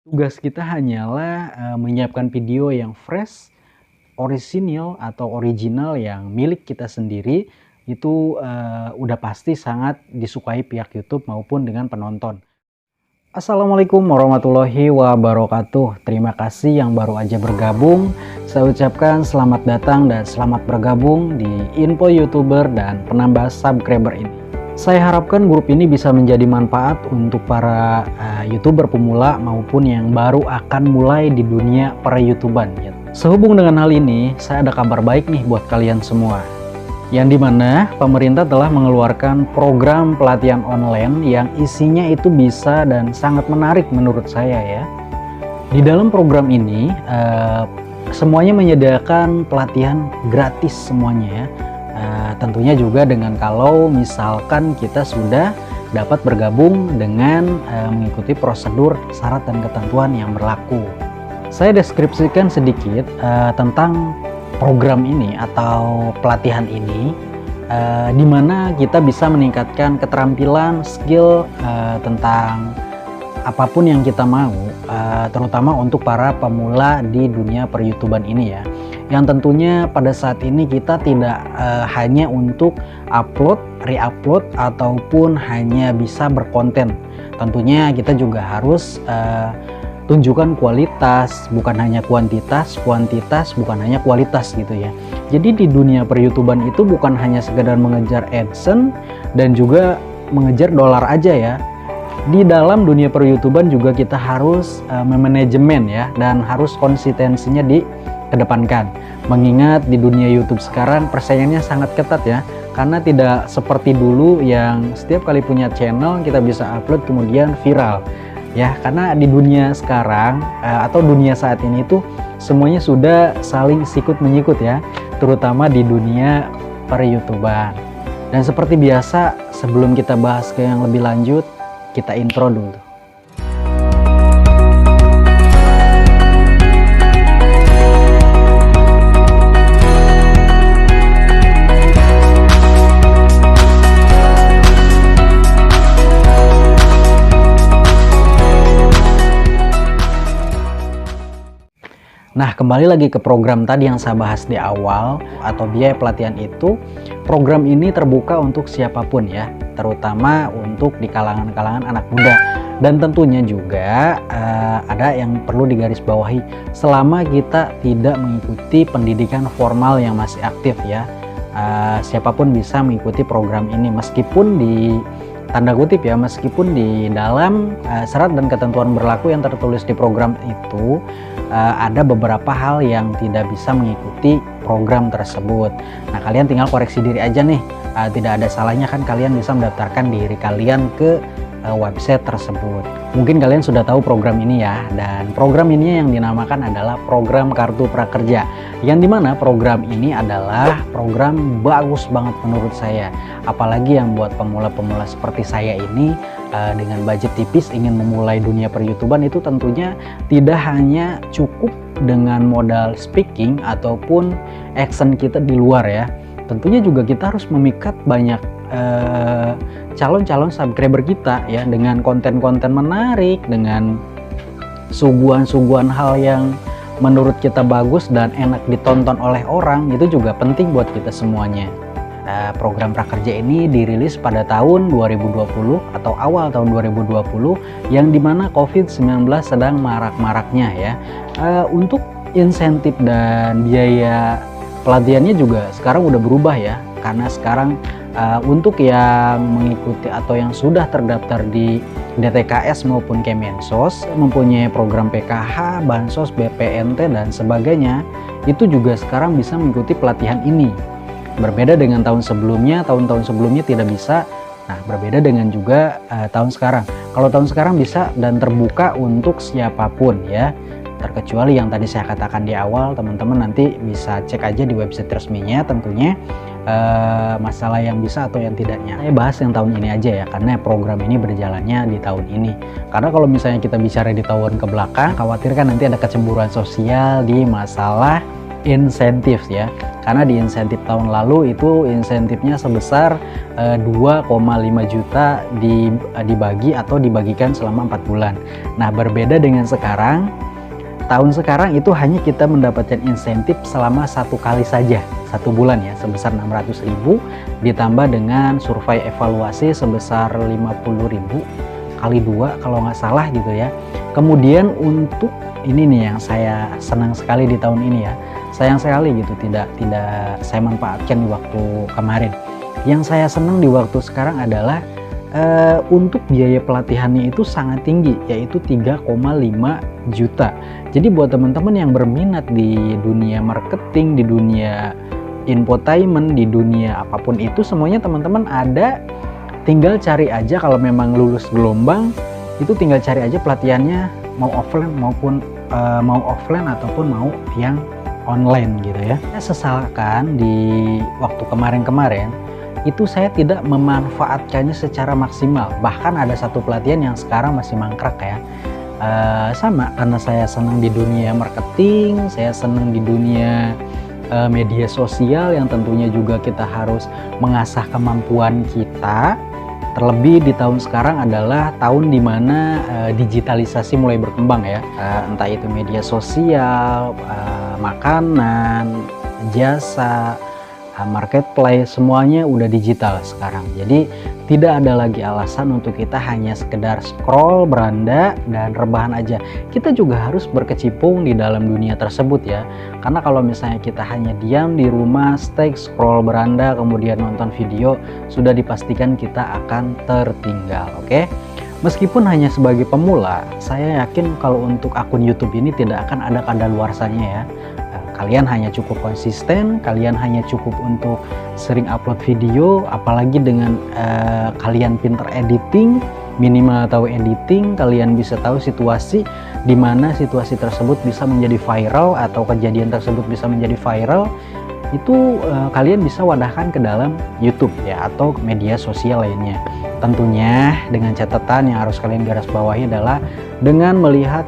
Tugas kita hanyalah, menyiapkan video yang fresh, original yang milik kita sendiri, itu, udah pasti sangat disukai pihak YouTube maupun dengan penonton. Assalamualaikum warahmatullahi wabarakatuh. Terima kasih yang baru aja bergabung. Saya ucapkan selamat datang dan selamat bergabung di Info YouTuber dan penambah subscriber ini. Saya harapkan grup ini bisa menjadi manfaat untuk para YouTuber pemula maupun yang baru akan mulai di dunia per-YouTuban. Sehubung dengan hal ini, saya ada kabar baik nih buat kalian semua. Yang dimana pemerintah telah mengeluarkan program pelatihan online yang isinya itu bisa dan sangat menarik menurut saya ya. Di dalam program ini semuanya menyediakan pelatihan gratis semuanya ya. Tentunya juga dengan kalau misalkan kita sudah dapat bergabung dengan mengikuti prosedur syarat dan ketentuan yang berlaku. Saya deskripsikan sedikit tentang program ini atau pelatihan ini, di mana kita bisa meningkatkan keterampilan skill tentang apapun yang kita mau, terutama untuk para pemula di dunia per-YouTuban ini ya. Yang tentunya pada saat ini kita tidak hanya untuk upload, re-upload ataupun hanya bisa berkonten. Tentunya kita juga harus tunjukkan kualitas, bukan hanya kuantitas bukan hanya kualitas gitu ya. Jadi di dunia per-YouTuban itu bukan hanya sekedar mengejar AdSense dan juga mengejar dolar aja ya. Di dalam dunia per-YouTuban juga kita harus memanajemen ya, dan harus konsistensinya dikedepankan. Mengingat di dunia YouTube sekarang persaingannya sangat ketat ya, karena tidak seperti dulu yang setiap kali punya channel kita bisa upload kemudian viral ya. Karena di dunia sekarang atau dunia saat ini tuh semuanya sudah saling sikut menyikut ya, terutama di dunia per-YouTuban. Dan seperti biasa, sebelum kita bahas ke yang lebih lanjut, kita intro dulu. Nah, kembali lagi ke program tadi yang saya bahas di awal atau biaya pelatihan itu. Program ini terbuka untuk siapapun ya, terutama untuk di kalangan-kalangan anak muda. Dan tentunya juga ada yang perlu digarisbawahi, selama kita tidak mengikuti pendidikan formal yang masih aktif ya, siapapun bisa mengikuti program ini meskipun di tanda kutip ya, meskipun di dalam syarat dan ketentuan berlaku yang tertulis di program itu ada beberapa hal yang tidak bisa mengikuti program tersebut. Nah, kalian tinggal koreksi diri aja nih, tidak ada salahnya kan kalian bisa mendaftarkan diri kalian ke website tersebut. Mungkin kalian sudah tahu program ini ya, dan program ini yang dinamakan adalah program Kartu Prakerja, yang dimana program ini adalah program bagus banget menurut saya, apalagi yang buat pemula-pemula seperti saya ini dengan budget tipis ingin memulai dunia per-YouTuban. Itu tentunya tidak hanya cukup dengan modal speaking ataupun action kita di luar ya, tentunya juga kita harus memikat banyak calon-calon subscriber kita ya, dengan konten-konten menarik, dengan suguhan-suguhan hal yang menurut kita bagus dan enak ditonton oleh orang. Itu juga penting buat kita semuanya. Program prakerja ini dirilis pada tahun 2020 atau awal tahun 2020, yang dimana COVID-19 sedang marak-maraknya ya. Untuk insentif dan biaya pelatihannya juga sekarang udah berubah ya, karena sekarang untuk yang mengikuti atau yang sudah terdaftar di DTKS maupun Kemensos, mempunyai program PKH, Bansos, BPNT dan sebagainya, itu juga sekarang bisa mengikuti pelatihan ini. Berbeda dengan tahun-tahun sebelumnya tidak bisa. Nah, berbeda dengan juga tahun sekarang. Kalau tahun sekarang bisa dan terbuka untuk siapapun ya, terkecuali yang tadi saya katakan di awal. Teman-teman nanti bisa cek aja di website resminya tentunya masalah yang bisa atau yang tidaknya. Saya bahas yang tahun ini aja ya, karena program ini berjalannya di tahun ini. Karena kalau misalnya kita bicara di tahun ke belakang, khawatir kan nanti ada kecemburuan sosial di masalah insentif ya, karena di insentif tahun lalu itu insentifnya sebesar 2,5 juta dibagi atau dibagikan selama 4 bulan. Nah, berbeda dengan sekarang, tahun sekarang itu hanya kita mendapatkan insentif selama 1 kali saja, 1 bulan ya, sebesar 600.000 ditambah dengan survei evaluasi sebesar 50.000 kali 2 kalau nggak salah gitu ya. Kemudian untuk ini nih yang saya senang sekali di tahun ini ya, sayang sekali gitu tidak saya manfaatkan di waktu kemarin. Yang saya senang di waktu sekarang adalah untuk biaya pelatihannya itu sangat tinggi, yaitu 3,5 juta. Jadi buat teman-teman yang berminat di dunia marketing, di dunia infotainment, di dunia apapun itu, semuanya teman-teman ada, tinggal cari aja. Kalau memang lulus gelombang itu tinggal cari aja pelatihannya, mau offline ataupun mau yang online gitu ya. Saya sesalkan di waktu kemarin itu saya tidak memanfaatkannya secara maksimal. Bahkan ada satu pelatihan yang sekarang masih mangkrak ya. Sama, karena saya senang di dunia marketing, saya senang di dunia media sosial yang tentunya juga kita harus mengasah kemampuan kita. Terlebih di tahun sekarang adalah tahun dimana digitalisasi mulai berkembang ya, entah itu media sosial, makanan, jasa, marketplace, semuanya udah digital sekarang. Jadi tidak ada lagi alasan untuk kita hanya sekedar scroll beranda dan rebahan aja. Kita juga harus berkecimpung di dalam dunia tersebut ya. Karena kalau misalnya kita hanya diam di rumah, stay, scroll beranda, kemudian nonton video, sudah dipastikan kita akan tertinggal, oke? Meskipun hanya sebagai pemula, saya yakin kalau untuk akun YouTube ini tidak akan ada kadaluarsanya ya. Kalian hanya cukup konsisten, kalian hanya cukup untuk sering upload video, apalagi dengan kalian pinter editing, minimal tahu editing, kalian bisa tahu situasi di mana situasi tersebut bisa menjadi viral atau kejadian tersebut bisa menjadi viral, itu kalian bisa wadahkan ke dalam YouTube ya atau media sosial lainnya. Tentunya dengan catatan yang harus kalian garis bawahi adalah dengan melihat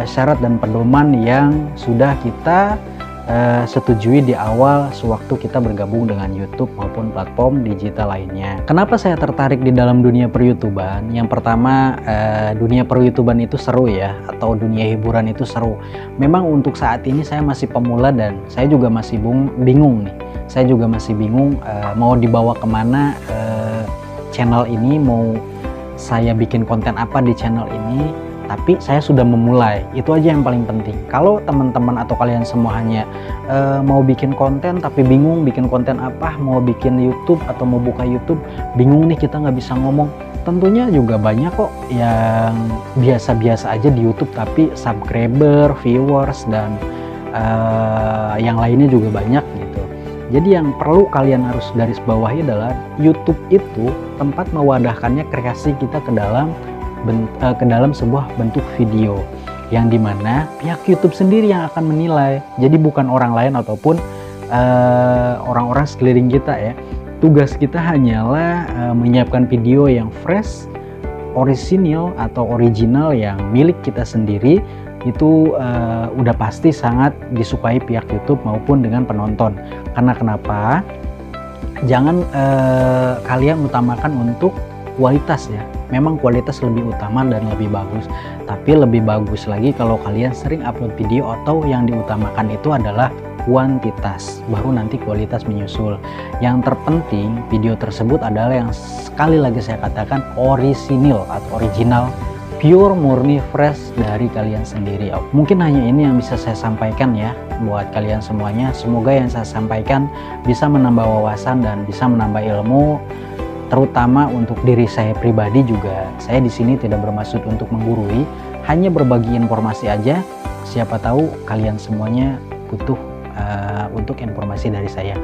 syarat dan pedoman yang sudah kita setujui di awal sewaktu kita bergabung dengan YouTube maupun platform digital lainnya. Kenapa saya tertarik di dalam dunia per-YouTuban? Yang pertama, dunia per-YouTuban itu seru ya, atau dunia hiburan itu seru. Memang untuk saat ini saya masih pemula dan saya juga masih bingung nih. Saya juga masih bingung mau dibawa kemana channel ini, mau saya bikin konten apa di channel ini. Tapi saya sudah memulai, itu aja yang paling penting. Kalau teman-teman atau kalian semua hanya mau bikin konten tapi bingung bikin konten apa, mau bikin YouTube atau mau buka YouTube, bingung nih kita nggak bisa ngomong. Tentunya juga banyak kok yang biasa-biasa aja di YouTube tapi subscriber, viewers, dan yang lainnya juga banyak gitu. Jadi yang perlu kalian harus garis bawahi adalah YouTube itu tempat mewadahkannya kreasi kita ke dalam sebuah bentuk video yang dimana pihak YouTube sendiri yang akan menilai. Jadi bukan orang lain ataupun orang-orang sekeliling kita ya. Tugas kita hanyalah menyiapkan video yang fresh, orisinil atau original yang milik kita sendiri. Itu udah pasti sangat disukai pihak YouTube maupun dengan penonton. Karena kenapa? Jangan kalian utamakan untuk kualitas ya. Memang kualitas lebih utama dan lebih bagus, tapi lebih bagus lagi kalau kalian sering upload video atau yang diutamakan itu adalah kuantitas, baru nanti kualitas menyusul. Yang terpenting video tersebut adalah yang sekali lagi saya katakan orisinil atau original, pure, murni, fresh dari kalian sendiri. Mungkin hanya ini yang bisa saya sampaikan ya buat kalian semuanya. Semoga yang saya sampaikan bisa menambah wawasan dan bisa menambah ilmu, terutama untuk diri saya pribadi juga. Saya di sini tidak bermaksud untuk menggurui, hanya berbagi informasi aja. Siapa tahu kalian semuanya butuh untuk informasi dari saya.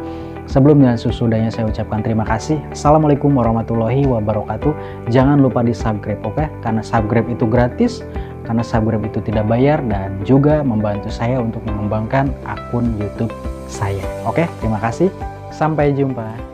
Sebelum dan sesudahnya saya ucapkan terima kasih. Assalamualaikum warahmatullahi wabarakatuh. Jangan lupa di subscribe, oke? Karena subscribe itu gratis, karena subscribe itu tidak bayar dan juga membantu saya untuk mengembangkan akun YouTube saya. Oke, terima kasih. Sampai jumpa.